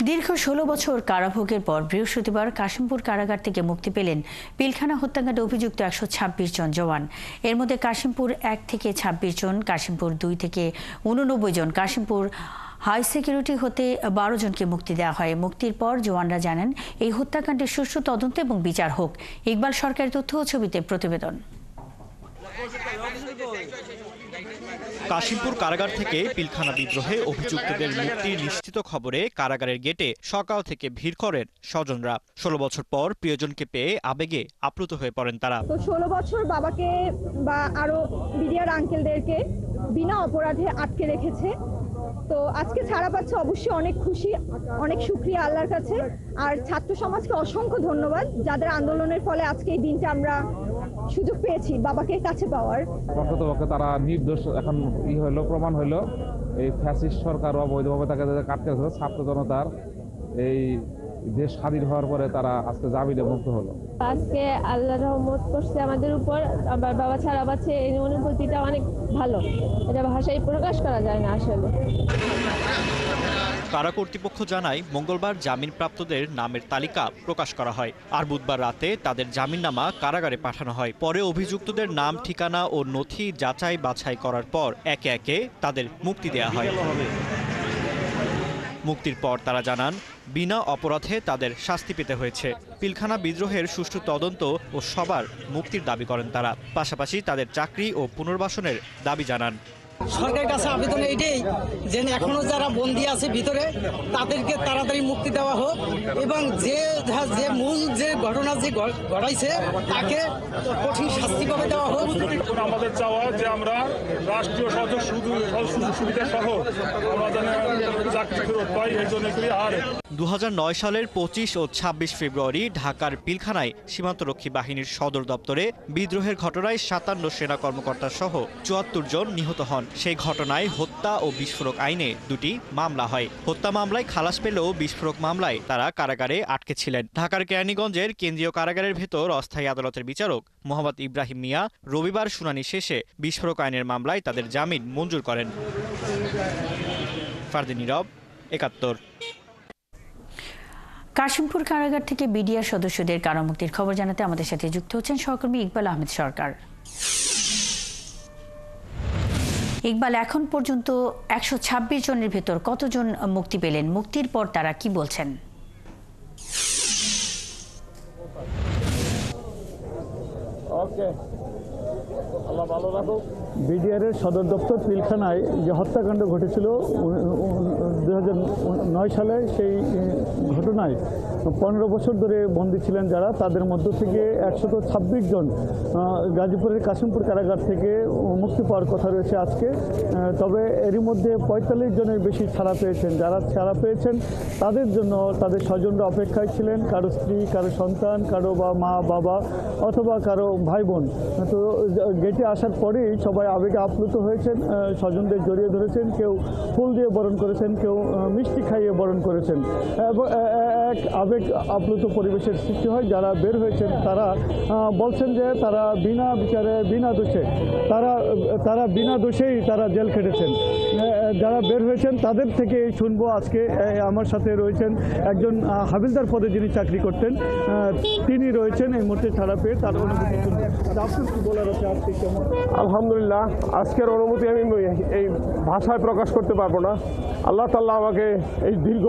দীর্ঘ ১৬ বছর কারাভোগের পর বৃহস্পতিবার কাশিমপুর কারাগার থেকে মুক্তি পেলেন পিলখানা হত্যাকাণ্ডে অভিযুক্ত ১২৬ জন জওয়ান। এর মধ্যে কাশিমপুর ১ থেকে ২৬ জন, কাশিমপুর ২ থেকে ৮৯ জন, কাশিমপুর হাই সিকিউরিটি হতে ১২ জনকে মুক্তি দেওয়া হয়। মুক্তির পর জওয়ানরা জানান, এই হত্যাকাণ্ডের সুষ্ঠু তদন্ত এবং বিচার হোক। ইকবাল সরকারের তথ্য ও ছবিতে প্রতিবেদন। কাশিমপুর কারাগার থেকে পিলখানা বিদ্রোহে অভিযুক্তদের মুক্তি নিশ্চিত খবরে কারাগারের গেটে সকাল থেকে ভিড় করেন স্বজনরা। ১৬ বছর পর প্রিয়জনকে পেয়ে আবেগে আপ্লুত হয়ে পড়েন তারা। তো ১৬ বছর বাবাকে বা আরো বিডিআর আঙ্কেলদেরকে বিনা অপরাধে আটকে রেখেছে। তো আজকে ছাড়া পাচ্ছে, অবশ্যই অনেক খুশি, অনেক শুকরিয়া আল্লাহর কাছে। আর ছাত্র সমাজকে অসংখ্য ধন্যবাদ, যাদের আন্দোলনের ফলে আজকে এই দিনটা আমরা সুযোগ পেয়েছি বাবাকে কাছে পাওয়ার। প্রকৃতপক্ষে তারা নির্দোষ এখন হলো, প্রমাণ হলো। এই ফ্যাসিস্ট সরকার অবৈধভাবে তাকে আটকে রেখেছে, ছাত্র জনতার এই দেশ স্বাধীন হওয়ার পরে তারা আজকে জামিনে মুক্ত হলো। আজকে আল্লাহ রহমত করছে আমাদের উপর। আমার বাবা ছাড়া পাচ্ছে, এই অনুভূতিটা অনেক ভালো, এটা ভাষায় প্রকাশ করা যায় না আসলে। কারা কর্তৃপক্ষ জানায়, মঙ্গলবার জামিনপ্রাপ্তদের নামের তালিকা প্রকাশ করা হয়, আর বুধবার রাতে তাদের জামিননামা কারাগারে পাঠানো হয়। পরে অভিযুক্তদের নাম, ঠিকানা ও নথি যাচাই বাছাই করার পর একে একে তাদের মুক্তি দেওয়া হয়। মুক্তির পর তারা জানান, বিনা অপরাধে তাদের শাস্তি পেতে হয়েছে। পিলখানা বিদ্রোহের সুষ্ঠু তদন্ত ও সবার মুক্তির দাবি করেন তারা। পাশাপাশি তাদের চাকরি ও পুনর্বাসনের দাবি জানান। সরকারের কাছে আবেদন এইটাই যে এখনো যারা বন্দী আছে ভিতরে, তাদেরকে তাড়াতাড়ি মুক্তি দেওয়া হোক এবং যে মূল যে ঘটনা যে ঘটাইছে তাকে কঠিন শাস্তি পাবে দেওয়া হোক। আমাদের চাওয়া যে আমরা রাষ্ট্রীয় সুবিধা সহ আমরা যেন চাকরি ফেরত পাই, এই জন্য করি। আর ২০০৯ সালের ২৫ ও ২৬ ফেব্রুয়ারি ঢাকার পিলখানায় সীমান্তরক্ষী বাহিনীর সদর দপ্তরে বিদ্রোহের ঘটনায় ৫৭ সেনা কর্মকর্তা সহ ৭৪ জন নিহত হন। সেই ঘটনায় হত্যা ও বিস্ফোরক আইনে ২টি মামলা হয়। হত্যা মামলায় খালাস পেলেও বিস্ফোরক মামলায় তারা কারাগারে আটকে ছিলেন। ঢাকার কেরানীগঞ্জের কেন্দ্রীয় কারাগারের ভেতর অস্থায়ী আদালতের বিচারক মোহাম্মদ ইব্রাহিম মিয়া রবিবার শুনানি শেষে বিস্ফোরক আইনের মামলায় তাদের জামিন মঞ্জুর করেন। ফারদিন নীরব, ৭১। কাশিমপুর কারাগার থেকে বিডিআর সদস্যদের কারামুক্তির খবর জানাতে আমাদের সাথে যুক্ত হচ্ছেন সহকর্মী ইকবাল আহমেদ সরকার। ইকবাল, এখন পর্যন্ত ১২৬ জনের ভেতর কতজন মুক্তি পেলেন? মুক্তির পর তারা কি বলছেন? বিডিআরের সদর দপ্তর পিলখানায় যে হত্যাকাণ্ড ঘটেছিল ২০০৯ সালে, সেই ঘটনায় ১৫ বছর ধরে বন্দী ছিলেন যারা, তাদের মধ্য থেকে ১২৬ জন গাজীপুরের কাশিমপুর কারাগার থেকে মুক্তি পাওয়ার কথা রয়েছে আজকে। তবে এরই মধ্যে ৪৫ জনের বেশি ছাড়া পেয়েছেন। যারা ছাড়া পেয়েছেন তাদের জন্য তাদের স্বজনরা অপেক্ষায় ছিলেন, কারো স্ত্রী, কারো সন্তান, কারো বা মা বাবা অথবা কারো ভাই বোন। তো গেটে আসার পরেই সবাই আবেগে আপ্লুত হয়েছেন, স্বজনদের জড়িয়ে ধরেছেন, কেউ ফুল দিয়ে বরণ করেছেন, কেউ মিষ্টি খাইয়ে বরণ করেছেন। এক আবেগ আপ্লুত পরিবেশের সৃষ্টি হয়। যারা বের হয়েছেন তারা বলছেন যে তারা বিনা বিচারে, বিনা দোষে তারা বিনা দোষেই তারা জেল খেটেছেন। যারা বের হয়েছেন তাদের থেকে শুনবো আজকে। আমার সাথে রয়েছেন একজন হাবিলদার পদে যিনি চাকরি করতেন, তিনি রয়েছেন এই মুহূর্তে ছাড়া পেয়ে, তার অনুভূতি শুনবেন। আপনার কি বলার আছে আজকে কেমন? আলহামদুলিল্লাহ, আজকের অনুভূতি আমি এই ভাষায় প্রকাশ করতে পারবো না। আল্লাহ তাআলা আমাকে এই দীর্ঘ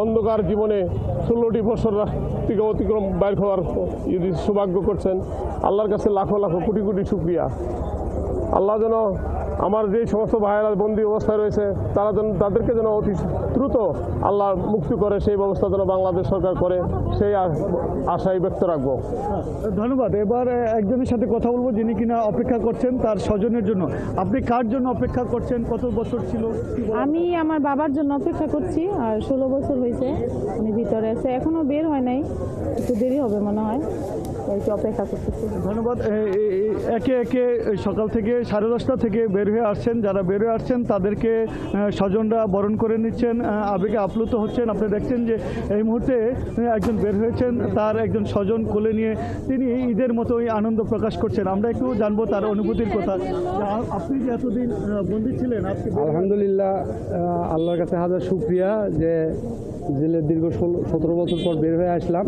অন্ধকার জীবনে ১৬টি বছর থেকে অতিক্রম বাইর হওয়ার সৌভাগ্য করছেন। আল্লাহর কাছে লাখো লাখো কোটি কোটি শুকরিয়া। আল্লাহ যেন আমার যে সমস্ত ভাইয়েরা বন্দী অবস্থায় রয়েছে তাদেরকে যেন অতি দ্রুত আল্লাহ মুক্তি করে, সেই ব্যবস্থা যেন বাংলাদেশ সরকার করে, সেই আশাই ব্যক্ত রাখবো। ধন্যবাদ। এবার একজনের সাথে কথা বলবো যিনি কিনা অপেক্ষা করছেন তার স্বজনের জন্য। আপনি কার জন্য অপেক্ষা করছেন? কত বছর ছিল? আমি আমার বাবার জন্য অপেক্ষা করছি, আর ১৬ বছর হয়েছে উনি ভিতরে আছে, এখনো বের হয় নাই, একটু দেরি হবে মনে হয়, অপেক্ষা করতেছি। ধন্যবাদ। একে একে সকাল থেকে 10:30 থেকে বের হয়ে আসছেন। যারা বের হয়ে আসছেন তাদেরকে স্বজনরা বরণ করে নিচ্ছেন, আবেগে আপ্লুত হচ্ছেন। আপনি দেখছেন যে এই মুহূর্তে একজন বের হয়েছেন, তার একজন স্বজন কোলে নিয়ে তিনি ঈদের মতোই আনন্দ প্রকাশ করছেন। আমরা একটু জানবো তার অনুভূতির কথা। আপনি যে এতদিন বন্দী ছিলেন, আলহামদুলিল্লাহ, আল্লাহর কাছে হাজার শুকরিয়া যে জেলের দীর্ঘ 17 বছর পর বের হয়ে আসলাম,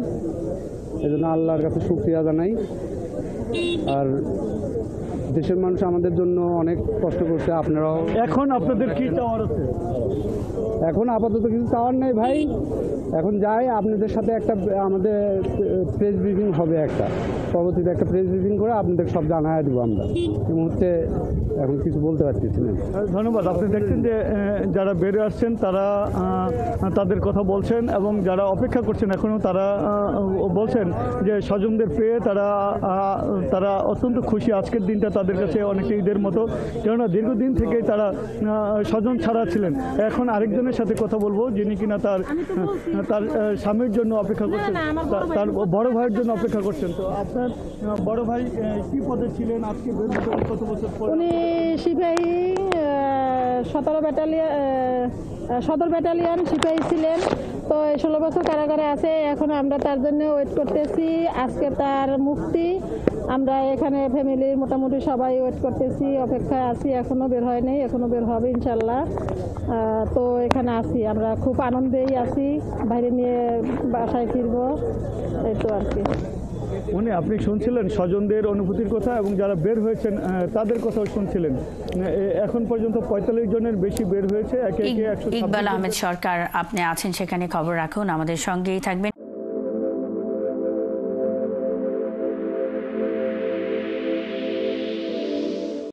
এজন্য আল্লাহর কাছে শুকরিয়া জানাই। আর দেশের মানুষ আমাদের জন্য অনেক কষ্ট করছে, আপনারাও। এখন আপনাদের কি চাওয়ার আছে? এখন আপাতত কিছু চাওয়ার নেই ভাই, এখন যাই আপনাদের সাথে একটা আমাদের প্রেস ব্রিফিং হবে, একটা পরবর্তীতে একটা প্রেস ব্রিফিং করে আপনাদের সব জানাই দেবো। আমরা এই মুহূর্তে এখন কিছু বলতে পারতেছি না। ধন্যবাদ। আপনি দেখছেন যে যারা বেরিয়ে আসছেন তারা তাদের কথা বলছেন, এবং যারা অপেক্ষা করছেন এখনও তারা বলছেন যে স্বজনদের পেয়ে তারা অত্যন্ত খুশি। আজকের দিনটা তাদের কাছে অনেকটা ঈদের মতো, কেননা দীর্ঘদিন থেকে তারা স্বজন ছাড়া ছিলেন। এখন আরেকজনের সাথে কথা বলবো যিনি কিনা তার স্বামীর জন্য অপেক্ষা করছেন, তার বড় ভাইয়ের জন্য অপেক্ষা করছেন। তো আপনার বড় ভাই কি পদে ছিলেন? আজকে কত বছর পর? উনি সিপাহী 17 ব্যাটালিয়ন সিপাহী ছিলেন। তো 16 বছর কারাগারে আছে। এখন আমরা তার জন্য ওয়েট করতেছি, আজকে তার মুক্তি। আমরা এখানে ফ্যামিলির মোটামুটি সবাই ওয়েট করতেছি, অপেক্ষায় আছি। এখনো বের হয় নাই, এখনো বের হবে ইনশাল্লাহ। তো এখানে আছি, আমরা খুব আনন্দেই আছি, বাইরে নিয়ে বাসায় ফিরবো, এই তো আর কি। উনি আপনি শুনছিলেন স্বজনদের অনুভূতির কথা, এবং যারা বের হয়েছেন তাদের কথাও শুনছিলেন। এখন পর্যন্ত 45 জনের বেশি বের হয়েছে। ইকবাল আহমেদ সরকার, আপনি আছেন সেখানে, খবর রাখুন, আমাদের সঙ্গেই থাকবেন।